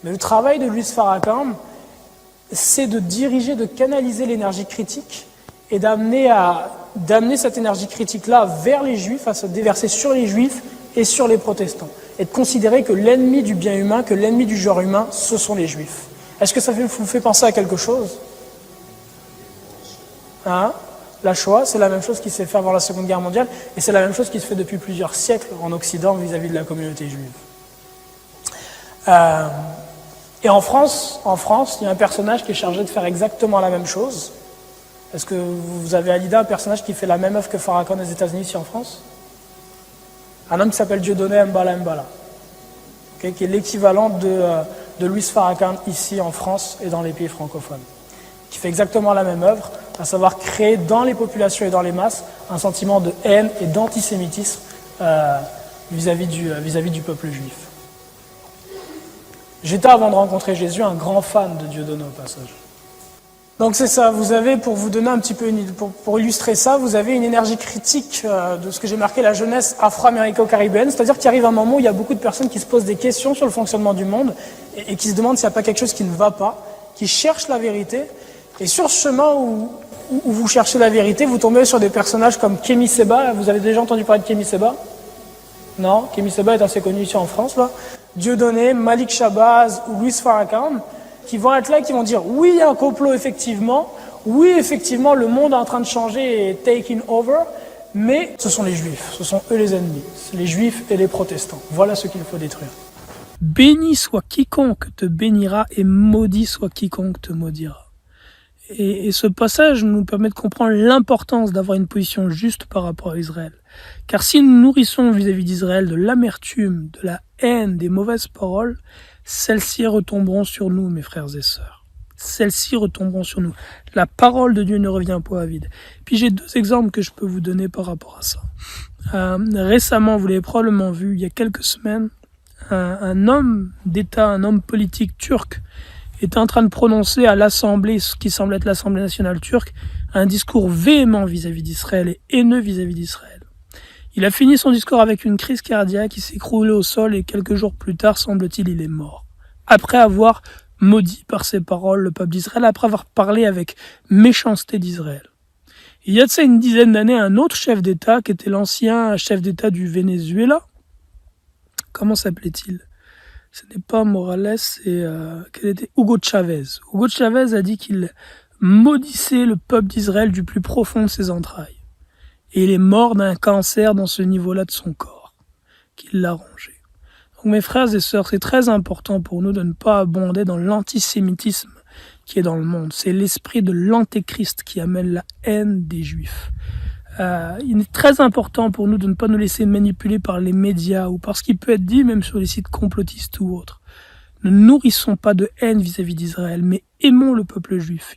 Mais le travail de Luis Farrakhan, c'est de diriger, de canaliser l'énergie critique et d'amener cette énergie critique-là vers les Juifs, à se déverser sur les Juifs et sur les protestants. Et de considérer que l'ennemi du bien humain, que l'ennemi du genre humain, ce sont les Juifs. Est-ce que ça vous fait penser à quelque chose ? Hein ? La Shoah, c'est la même chose qui s'est fait avant la Seconde Guerre mondiale, et c'est la même chose qui se fait depuis plusieurs siècles en Occident vis-à-vis de la communauté juive. Et en France, il y a un personnage qui est chargé de faire exactement la même chose. Est-ce que vous avez à l'idée un personnage qui fait la même œuvre que Farrakhan aux États-Unis ici en France ? Un homme qui s'appelle Dieudonné Mbala Mbala, qui est l'équivalent de Luis Farrakhan ici en France et dans les pays francophones, qui fait exactement la même œuvre, à savoir créer dans les populations et dans les masses un sentiment de haine et d'antisémitisme vis-à-vis du peuple juif. J'étais, avant de rencontrer Jésus, un grand fan de Dieudonné au passage. Donc c'est ça, vous avez, pour vous donner un petit peu, pour illustrer ça, vous avez une énergie critique de ce que j'ai marqué la jeunesse afro-américo-caribéenne, c'est-à-dire qu'il arrive un moment où il y a beaucoup de personnes qui se posent des questions sur le fonctionnement du monde et qui se demandent s'il n'y a pas quelque chose qui ne va pas, qui cherchent la vérité, et sur ce chemin où vous cherchez la vérité, vous tombez sur des personnages comme Kémy Séba. Vous avez déjà entendu parler de Kémy Séba ? Non, Kémy Séba est assez connu ici en France, là. Dieudonné, Malik Shabazz ou Luis Farrakhan, qui vont être là et qui vont dire oui, il y a un complot effectivement, oui, effectivement, le monde est en train de changer et taking over, mais ce sont les Juifs, ce sont eux les ennemis, c'est les Juifs et les protestants. Voilà ce qu'il faut détruire. Béni soit quiconque te bénira et maudit soit quiconque te maudira. Et ce passage nous permet de comprendre l'importance d'avoir une position juste par rapport à Israël. Car si nous nourrissons vis-à-vis d'Israël de l'amertume, de la haine, des mauvaises paroles, celles-ci retomberont sur nous, mes frères et sœurs. Celles-ci retomberont sur nous. La parole de Dieu ne revient pas à vide. Puis j'ai 2 exemples que je peux vous donner par rapport à ça. Récemment, vous l'avez probablement vu, il y a quelques semaines, un homme d'État, un homme politique turc, était en train de prononcer à l'Assemblée, ce qui semble être l'Assemblée nationale turque, un discours véhément vis-à-vis d'Israël et haineux vis-à-vis d'Israël. Il a fini son discours avec une crise cardiaque, il s'est écroulé au sol et quelques jours plus tard, semble-t-il, il est mort. Après avoir maudit par ses paroles le peuple d'Israël, après avoir parlé avec méchanceté d'Israël. Il y a de ça une dizaine d'années, un autre chef d'État, qui était l'ancien chef d'État du Venezuela, comment s'appelait-il ? Ce n'est pas Morales, c'est Hugo Chavez. Hugo Chavez a dit qu'il maudissait le peuple d'Israël du plus profond de ses entrailles. Et il est mort d'un cancer dans ce niveau-là de son corps, qu'il l'a rongé. Donc mes frères et sœurs, c'est très important pour nous de ne pas abonder dans l'antisémitisme qui est dans le monde. C'est l'esprit de l'antéchrist qui amène la haine des Juifs. Il est très important pour nous de ne pas nous laisser manipuler par les médias ou par ce qui peut être dit même sur les sites complotistes ou autres. Ne nourrissons pas de haine vis-à-vis d'Israël, mais aimons le peuple juif.